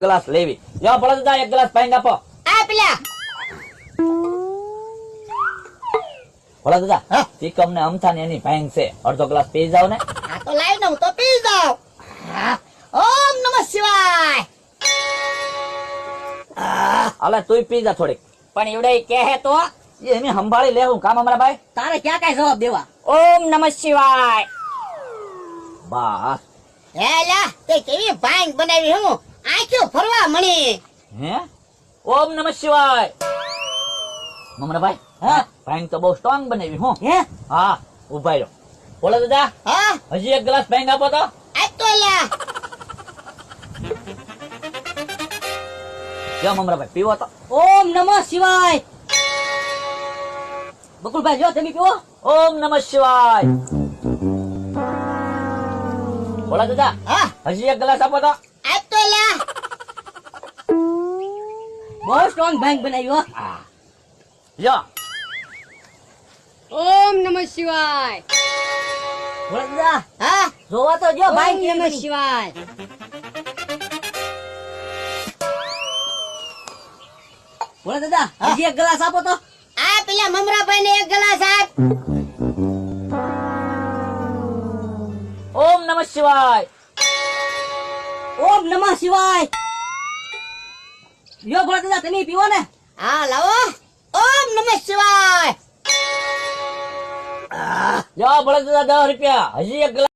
Glass લેવી. લ્યો ભોળા દાદા એક ગ્લાસ પાણી આપો. આ પેલા ભોળા દાદા ચીકમ ને અમથા ને એની ભાંગ છે, અડધો ગ્લાસ પી જાવ ને. આ તો લાવી દઉં તો પી જાવ. ઓમ નમઃ શિવાય. હાલે તું પી જા થોડીક. પણ એવડે કહે તો એ એની સંભાળી લેવું કામ અમારા ભાઈ. તારે ક્યાં કઈ જવાબ દેવા. ઓમ નમઃ શિવાય. બસ હે લા તે કેવી ભાંગ બનાવી હું આંખ્યો ફરવા મળી. હે ઓમ નમઃ શિવાય. મમરા ભાઈ હા ભાંગ તો બહુ સ્ટ્રોંગ બનાવી હું. હે હા ઉભા રહ્યો. ભોળા દાદા હા હજી એક ગ્લાસ ભાંગ આપો તો. આ તો લા લ્યો મમરા ભાઈ પીવો તો. ઓમ નમઃ શિવાય. બકુલભાઈ જો તમે પીવો. ઓમ નમઃ શિવાય. ભોળા દાદા હા હજી એક ગ્લાસ આપો તો. આ તો લા બહુ સ્ટ્રોંગ ભાંગ બનાવ્યો. લ્યો ઓમ નમઃ શિવાય. ભોળા દાદા હા જોવા તો જો ભાંગ ઓમ નમઃ નમઃ શિવાય. ભોળા દાદા હજી એક ગ્લાસ આપો તો. આ પેલા મમરાભાઈ ને એક ગ્લાસ આપ. ઓમ નમઃ શિવાય. ઓમ નમઃ શિવાય. લ્યો ભોળા દાદા તમે પીવો ને. હા લાવો ઓમ નમઃ શિવાય. લ્યો ભોળા દાદા 10 રૂપિયા. હજી એક ગ્લાસ